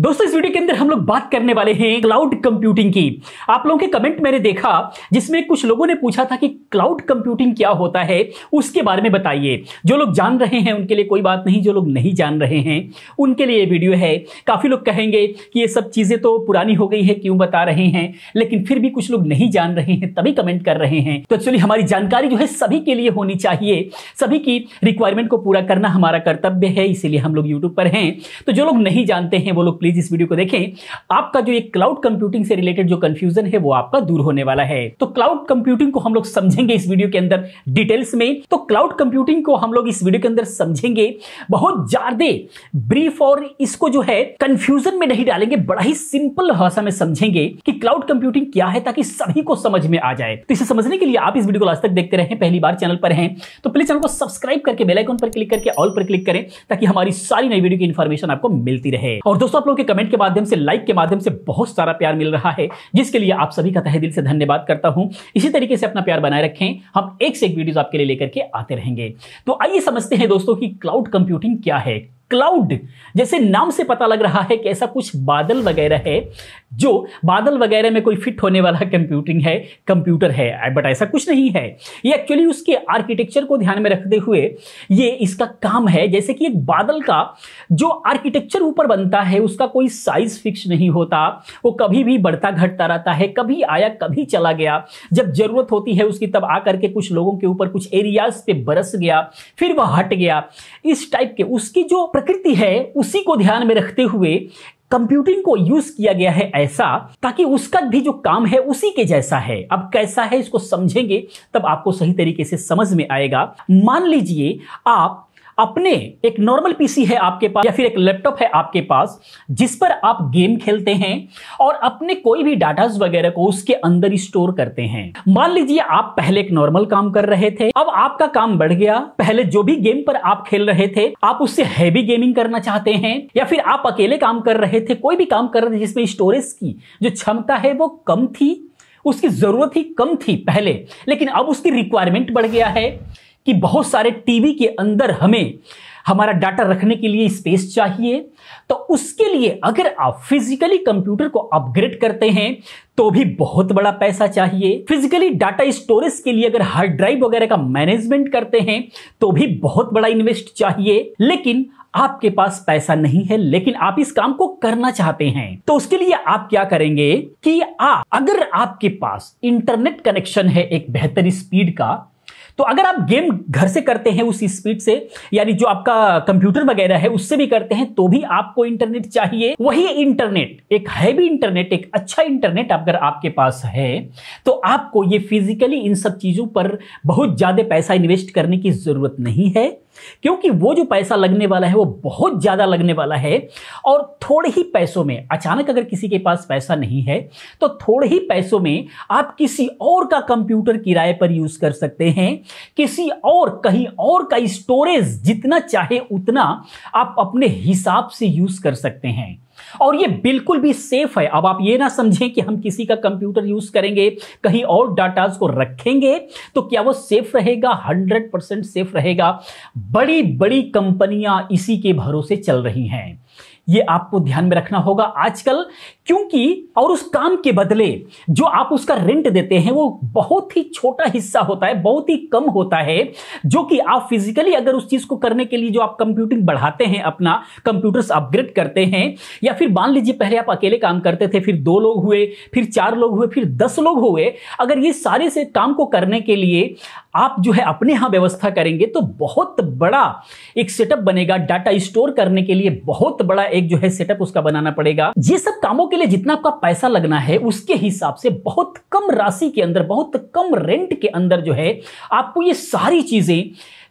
दोस्तों इस वीडियो के अंदर हम लोग बात करने वाले हैं क्लाउड कंप्यूटिंग की। आप लोगों के कमेंट मैंने देखा जिसमें कुछ लोगों ने पूछा था कि क्लाउड कंप्यूटिंग क्या होता है, उसके बारे में बताइए। जो लोग जान रहे हैं उनके लिए कोई बात नहीं, जो लोग नहीं जान रहे हैं उनके लिए ये वीडियो है। काफी लोग कहेंगे कि ये सब चीजें तो पुरानी हो गई है, क्यों बता रहे हैं, लेकिन फिर भी कुछ लोग नहीं जान रहे हैं तभी कमेंट कर रहे हैं। तो एक्चुअली हमारी जानकारी जो है सभी के लिए होनी चाहिए, सभी की रिक्वायरमेंट को पूरा करना हमारा कर्तव्य है, इसीलिए हम लोग यूट्यूब पर हैं। तो जो लोग नहीं जानते हैं वो लोग प्लीज इस वीडियो को देखें। आपका जो ये क्लाउड कंप्यूटिंग से रिलेटेड जो कंफ्यूजन है वो आपका दूर होने वाला है। तो क्लाउड कंप्यूटिंग को हम लोग समझेंगे इस वीडियो के अंदर डिटेल्स में। तो क्लाउड कंप्यूटिंग को हम लोग इस वीडियो के अंदर समझेंगे बहुत ज्यादा ब्रीफ, और इसको जो है कंफ्यूजन में नहीं डालेंगे, बड़ा ही सिंपल भाषा में समझेंगे कि क्लाउड कंप्यूटिंग क्या है, ताकि सभी को समझ में आ जाए। तो इसे समझने के लिए आप इस वीडियो को लास्ट तक देखते रहें। पहली बार चैनल पर हैं तो प्लीज चैनल को सब्सक्राइब करके बेल आइकन पर क्लिक करके ऑल पर क्लिक करें, ताकि हमारी सारी नई वीडियो की इंफॉर्मेशन आपको मिलती रहे। और दोस्तों आप लोगों के कमेंट के माध्यम से, लाइक के माध्यम से बहुत सारा प्यार मिल रहा है, जिसके लिए आप सभी का तहे दिल से धन्यवाद करता हूं। इसी तरीके से अपना प्यार बनाए रखें, हम एक से एक वीडियोस आपके लिए लेकर के आते रहेंगे। तो आइए समझते हैं दोस्तों कि क्लाउड कंप्यूटिंग क्या है। क्लाउड जैसे नाम से पता लग रहा है कि ऐसा कुछ बादल वगैरह है, जो बादल वगैरह में कोई फिट होने वाला कंप्यूटर है, बट ऐसा कुछ नहीं है। ये एक्चुअली उसके आर्किटेक्चर को ध्यान में रखते हुए ये इसका काम है। जैसे कि एक बादल का जो आर्किटेक्चर ऊपर बनता है उसका कोई साइज फिक्स नहीं होता, वो कभी भी बढ़ता घटता रहता है, कभी आया कभी चला गया। जब जरूरत होती है उसकी तब आकर के कुछ लोगों के ऊपर कुछ एरियाज पे बरस गया, फिर वह हट गया। इस टाइप के उसकी जो प्रकृति है उसी को ध्यान में रखते हुए कंप्यूटिंग को यूज किया गया है ऐसा, ताकि उसका भी जो काम है उसी के जैसा है। अब कैसा है इसको समझेंगे तब आपको सही तरीके से समझ में आएगा। मान लीजिए आप अपने एक नॉर्मल पीसी है आपके पास, या फिर एक लैपटॉप है आपके पास, जिस पर आप गेम खेलते हैं और अपने कोई भी डाटाज वगैरह को उसके अंदर स्टोर करते हैं। मान लीजिए आप पहले एक नॉर्मल काम कर रहे थे, अब आपका काम बढ़ गया। पहले जो भी गेम पर आप खेल रहे थे आप उससे हैवी गेमिंग करना चाहते हैं, या फिर आप अकेले काम कर रहे थे, कोई भी काम कर रहे थे जिसमें स्टोरेज की जो क्षमता है वो कम थी, उसकी जरूरत ही कम थी पहले, लेकिन अब उसकी रिक्वायरमेंट बढ़ गया है कि बहुत सारे टीवी के अंदर हमें हमारा डाटा रखने के लिए स्पेस चाहिए। तो उसके लिए अगर आप फिजिकली कंप्यूटर को अपग्रेड करते हैं तो भी बहुत बड़ा पैसा चाहिए। फिजिकली डाटा स्टोरेज के लिए अगर हार्ड ड्राइव वगैरह का मैनेजमेंट करते हैं तो भी बहुत बड़ा इन्वेस्ट चाहिए। लेकिन आपके पास पैसा नहीं है, लेकिन आप इस काम को करना चाहते हैं, तो उसके लिए आप क्या करेंगे कि अगर आपके पास इंटरनेट कनेक्शन है एक बेहतर स्पीड का, तो अगर आप गेम घर से करते हैं उस स्पीड से, यानी जो आपका कंप्यूटर वगैरह है उससे भी करते हैं, तो भी आपको इंटरनेट चाहिए। वही इंटरनेट, एक हैवी इंटरनेट, एक अच्छा इंटरनेट अगर आपके पास है तो आपको ये फिजिकली इन सब चीजों पर बहुत ज्यादा पैसा इन्वेस्ट करने की जरूरत नहीं है, क्योंकि वो जो पैसा लगने वाला है वो बहुत ज्यादा लगने वाला है। और थोड़े ही पैसों में, अचानक अगर किसी के पास पैसा नहीं है तो थोड़े ही पैसों में आप किसी और का कंप्यूटर किराए पर यूज कर सकते हैं, किसी और कहीं और का स्टोरेज जितना चाहे उतना आप अपने हिसाब से यूज कर सकते हैं, और ये बिल्कुल भी सेफ है। अब आप ये ना समझें कि हम किसी का कंप्यूटर यूज करेंगे, कहीं और डाटाज को रखेंगे तो क्या वो सेफ रहेगा? 100% सेफ रहेगा। बड़ी बड़ी कंपनियां इसी के भरोसे चल रही हैं, ये आपको ध्यान में रखना होगा आजकल, क्योंकि और उस काम के बदले जो आप उसका रेंट देते हैं वो बहुत ही छोटा हिस्सा होता है, बहुत ही कम होता है, जो कि आप फिजिकली अगर उस चीज को करने के लिए जो आप कंप्यूटिंग बढ़ाते हैं, अपना कंप्यूटर्स अपग्रेड करते हैं, या फिर मान लीजिए पहले आप अकेले काम करते थे, फिर 2 लोग हुए, फिर 4 लोग हुए, फिर 10 लोग हुए, अगर ये सारे से काम को करने के लिए आप जो है अपने यहां व्यवस्था करेंगे तो बहुत बड़ा एक सेटअप बनेगा। डाटा स्टोर करने के लिए बहुत बड़ा एक जो है सेटअप उसका बनाना पड़ेगा। ये सब कामों के लिए जितना आपका पैसा लगना है उसके हिसाब से बहुत कम राशि के अंदर, बहुत कम रेंट के अंदर जो है आपको ये सारी चीजें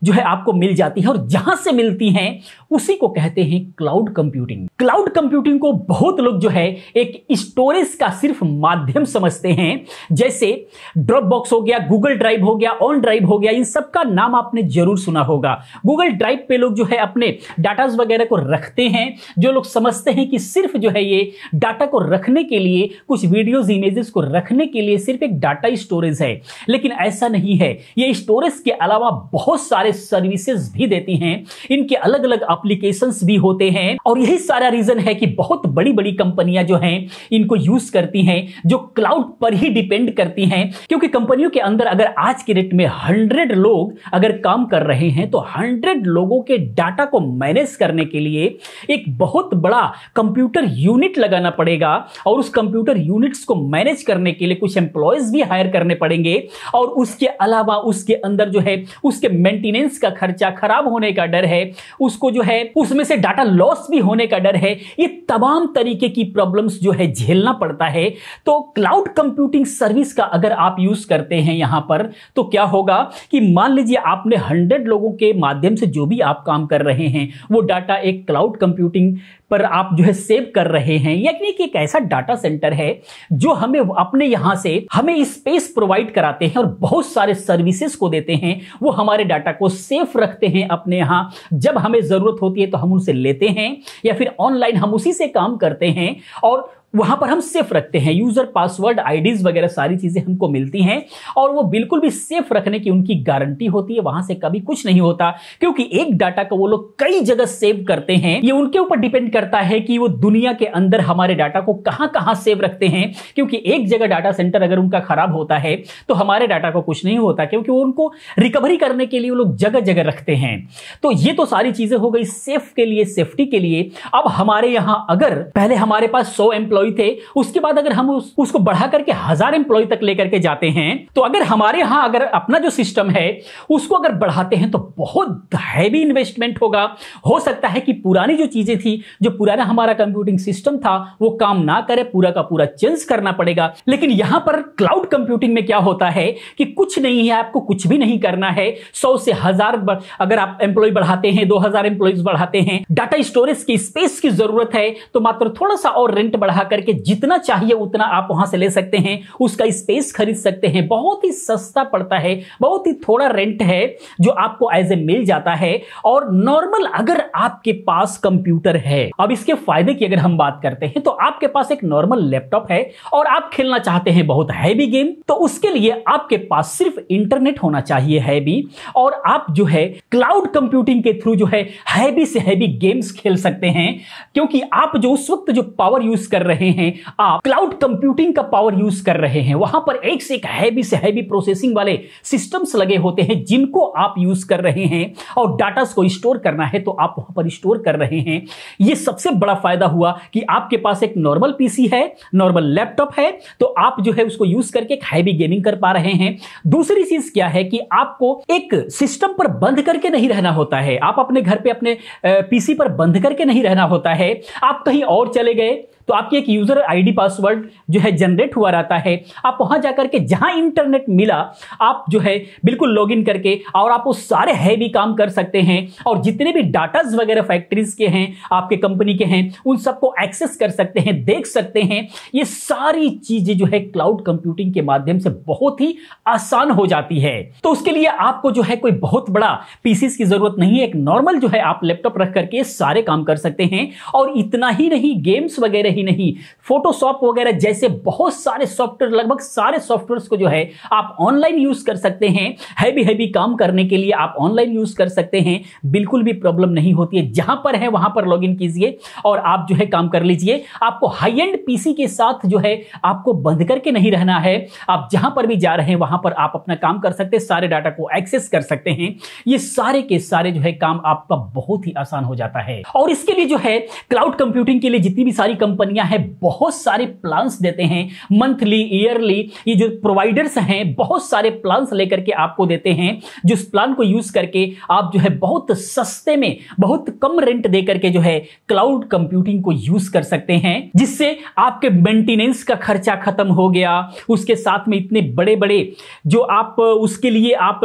जो है आपको मिल जाती है, और जहां से मिलती हैं उसी को कहते हैं क्लाउड कंप्यूटिंग। क्लाउड कंप्यूटिंग को बहुत लोग जो है एक स्टोरेज का सिर्फ माध्यम समझते हैं, जैसे ड्रॉप बॉक्स हो गया, गूगल ड्राइव हो गया, ऑन ड्राइव हो गया, इन सब का नाम आपने जरूर सुना होगा। गूगल ड्राइव पे लोग जो है अपने डाटाज वगैरह को रखते हैं, जो लोग समझते हैं कि सिर्फ जो है ये डाटा को रखने के लिए, कुछ वीडियोज इमेजेस को रखने के लिए सिर्फ एक डाटा स्टोरेज है, लेकिन ऐसा नहीं है। ये स्टोरेज के अलावा बहुत सारे सर्विसेज भी देती हैं, इनके अलग अलग एप्लीकेशंस भी होते हैं। और यही सारा रीजन है कि बहुत बड़ी बड़ी कंपनियां जो हैं इनको यूज करती हैं, जो क्लाउड पर ही डिपेंड करती हैं। क्योंकि कंपनियों के अंदर अगर आज के डेट में 100 लोग अगर काम कर रहे हैं तो 100 लोगों के डाटा को मैनेज करने के लिए एक बहुत बड़ा कंप्यूटर यूनिट लगाना पड़ेगा, और उस कंप्यूटर यूनिट्स को मैनेज करने के लिए कुछ एम्प्लॉयज भी हायर करने पड़ेंगे। और उसके अलावा उसके अंदर जो है उसके मेंटेनेंस का खर्चा, खराब होने का डर है, उसको जो है उसमें से डाटा लॉस भी होने का डर है, ये तमाम तरीके की प्रॉब्लम्स जो है झेलना पड़ता है। तो क्लाउड कंप्यूटिंग सर्विस का अगर आप यूज करते हैं यहां पर, तो क्या होगा कि मान लीजिए आपने 100 लोगों के माध्यम से जो भी आप काम कर रहे हैं वो डाटा एक क्लाउड कंप्यूटिंग पर आप जो है सेव कर रहे हैं, यानी कि एक ऐसा डाटा सेंटर है जो हमें अपने यहां से हमें स्पेस प्रोवाइड कराते हैं और बहुत सारे सर्विसेज को देते हैं। वो हमारे डाटा को सेफ रखते हैं अपने यहां, जब हमें जरूरत होती है तो हम उनसे लेते हैं या फिर ऑनलाइन हम उसी से काम करते हैं, और वहां पर हम सेफ रखते हैं। यूजर पासवर्ड, आईडीज वगैरह सारी चीजें हमको मिलती हैं और वो बिल्कुल भी सेफ रखने की उनकी गारंटी होती है। वहां से कभी कुछ नहीं होता, क्योंकि एक डाटा को वो लोग कई जगह सेव करते हैं। ये उनके ऊपर डिपेंड करता है कि वो दुनिया के अंदर हमारे डाटा को कहां कहां सेव रखते हैं। क्योंकि एक जगह डाटा सेंटर अगर उनका खराब होता है तो हमारे डाटा को कुछ नहीं होता, क्योंकि वो उनको रिकवरी करने के लिए वो लोग जगह जगह रखते हैं। तो ये तो सारी चीजें हो गई सेफ के लिए, सेफ्टी के लिए। अब हमारे यहां अगर पहले हमारे पास 100 एम्प्लॉय थे, उसके बाद अगर हम उसको बढ़ा करके 1000 एम्प्लॉय तक लेकर के जाते हैं, तो अगर हमारे यहां अगर अपना जो सिस्टम है उसको अगर बढ़ाते हैं तो बहुत हैवी इन्वेस्टमेंट होगा। हो सकता है कि पुरानी जो चीजें थी, जो पुराना हमारा कंप्यूटिंग सिस्टम था, वो काम ना करे, पूरा का पूरा चेंज करना पड़ेगा। लेकिन यहां पर क्लाउड कंप्यूटिंग में क्या होता है कि कुछ नहीं है, आपको कुछ भी नहीं करना है। 100 से 1000 अगर आप एम्प्लॉय बढ़ाते हैं, 2000 एम्प्लॉयज बढ़ाते हैं, डाटा स्टोरेज की स्पेस की जरूरत है तो मात्र थोड़ा सा और रेंट बढ़ा करके जितना चाहिए उतना आप वहां से ले सकते हैं, उसका स्पेस खरीद सकते हैं। बहुत ही सस्ता पड़ता है, बहुत ही थोड़ा रेंट है जो आपको एज ए मिल जाता है। और नॉर्मल अगर आपके पास कंप्यूटर है, अब इसके फायदे की अगर हम बात करते हैं तो आपके पास एक नॉर्मल लैपटॉप है और आप खेलना चाहते हैं बहुत हैवी गेम, तो उसके लिए आपके पास सिर्फ इंटरनेट होना चाहिए हैवी, और आप जो है क्लाउड कंप्यूटिंग के थ्रू जो है हैवी से हैवी गेम्स खेल सकते हैं। क्योंकि आप जो उस वक्त जो पावर यूज कर रहे हैं, आप क्लाउड कंप्यूटिंग का पावर यूज कर रहे हैं। वहां पर एक से एक हैवी से हैवी प्रोसेसिंग वाले सिस्टम्स लगे होते हैं जिनको आप यूज कर रहे हैं, और डाटा को स्टोर करना है तो आप वहां पर स्टोर कर रहे हैं। यह सबसे बड़ा फायदा हुआ कि आपके पास एक नॉर्मल पीसी है, नॉर्मल लैपटॉप है, तो आप जो है उसको यूज करके एक हैवी गेमिंग कर पा रहे हैं। दूसरी चीज क्या है कि आपको एक सिस्टम पर बंद करके नहीं रहना होता है, आप अपने घर पे अपने पीसी पर बंद करके नहीं रहना होता है। आप कहीं और चले गए तो आपकी एक यूजर आईडी पासवर्ड जो है जनरेट हुआ रहता है, आप वहां जाकर के जहां इंटरनेट मिला आप जो है बिल्कुल लॉगिन करके और आप वो सारे हैवी काम कर सकते हैं। और जितने भी डाटाज वगैरह फैक्ट्रीज के हैं, आपके कंपनी के हैं, उन सबको एक्सेस कर सकते हैं, देख सकते हैं। ये सारी चीजें जो है क्लाउड कंप्यूटिंग के माध्यम से बहुत ही आसान हो जाती है। तो उसके लिए आपको जो है कोई बहुत बड़ा पीसीस की जरूरत नहीं है, एक नॉर्मल जो है आप लैपटॉप रख करके सारे काम कर सकते हैं। और इतना ही नहीं, गेम्स वगैरह ही नहीं, फोटोशॉप वगैरह जैसे बहुत सारे सॉफ्टवेयर, लगभग सारे सॉफ्टवेयर्स को जो है आप ऑनलाइन यूज कर सकते हैं। हैवी हैवी काम करने के लिए आप ऑनलाइन यूज कर सकते हैं, बिल्कुल भी प्रॉब्लम नहीं होती है। जहां पर है वहां पर लॉगिन कीजिए और आप जो है काम कर लीजिए। आपको हाई एंड पीसी के साथ जो है आपको बंद करके नहीं रहना है, आप जहां पर भी जा रहे हैं वहां पर आप अपना काम कर सकते हैं, सारे डाटा को एक्सेस कर सकते हैं। ये सारे के सारे जो है काम आपका बहुत ही आसान हो जाता है। और इसके लिए जो है क्लाउड कंप्यूटिंग के लिए जितनी भी सारी कंपनियां है बहुत सारे प्लान्स देते हैं, मंथली, ईयरली, ये जो प्रोवाइडर्स हैं बहुत सारे प्लान्स लेकर के आपको देते हैं, जिस प्लान को यूज करके आप जो है बहुत सस्ते में, बहुत कम रेंट दे करके जो है क्लाउड कंप्यूटिंग को यूज कर सकते हैं, जिससे आपके मेंटेनेंस का खर्चा खत्म हो गया। उसके साथ में इतने बड़े बड़े जो आप उसके लिए आप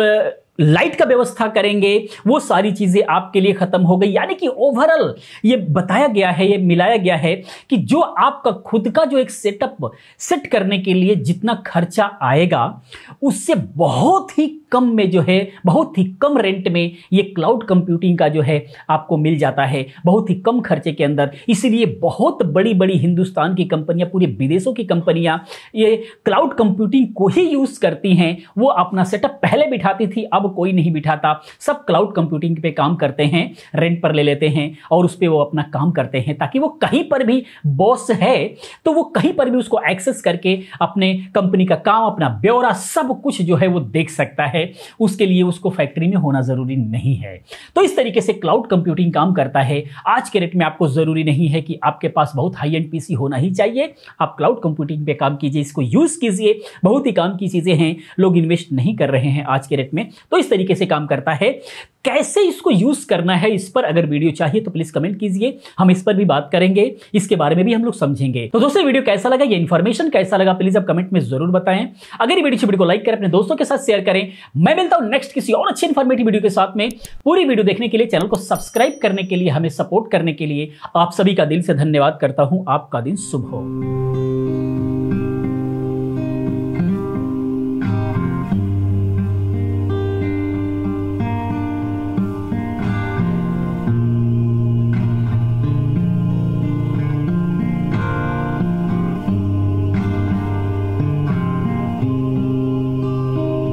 लाइट का व्यवस्था करेंगे, वो सारी चीजें आपके लिए खत्म हो गई। यानी कि ओवरऑल ये बताया गया है, ये मिलाया गया है कि जो आपका खुद का जो एक सेटअप सेट करने के लिए जितना खर्चा आएगा, उससे बहुत ही कम में जो है, बहुत ही कम रेंट में ये क्लाउड कंप्यूटिंग का जो है आपको मिल जाता है, बहुत ही कम खर्चे के अंदर। इसलिए बहुत बड़ी बड़ी हिंदुस्तान की कंपनियां, पूरे विदेशों की कंपनियां ये क्लाउड कंप्यूटिंग को ही यूज करती हैं। वो अपना सेटअप पहले बिठाती थी, अब कोई नहीं बिठाता, सब क्लाउड कंप्यूटिंग पे काम करते हैं, रेंट पर ले लेते हैं और उस पे वो अपना काम करते हैं, ताकि वो कहीं पर भी बॉस है तो वो कहीं पर भी उसको एक्सेस करके अपने कंपनी का काम, अपना ब्यौरा, सब कुछ जो है वो देख सकता है। उसके लिए उसको फैक्ट्री में होना जरूरी नहीं है। तो इस तरीके से क्लाउड कंप्यूटिंग काम करता है। आज के रेट में आपको जरूरी नहीं है कि आपके पास बहुत हाई एंड पीसी होना ही चाहिए। आप क्लाउड कंप्यूटिंग पे काम कीजिए, इसको यूज कीजिए, बहुत ही काम की चीजें हैं, लोग इन्वेस्ट नहीं कर रहे हैं आज के रेट में। तो इस तरीके से काम करता है। कैसे इसको यूज करना है, इस पर अगर वीडियो चाहिए तो प्लीज कमेंट कीजिए, हम इस पर भी बात करेंगे, इसके बारे में भी हम लोग समझेंगे। तो दोस्तों, वीडियो कैसा लगा, ये इन्फॉर्मेशन कैसा लगा, प्लीज आप कमेंट में जरूर बताएं। अगर ये वीडियो को लाइक करें, अपने दोस्तों के साथ शेयर करें। मैं मिलता हूं नेक्स्ट किसी और अच्छी इन्फॉर्मेटिव वीडियो के साथ में। पूरी वीडियो देखने के लिए, चैनल को सब्सक्राइब करने के लिए, हमें सपोर्ट करने के लिए आप सभी का दिल से धन्यवाद करता हूं। आपका दिन शुभ हो।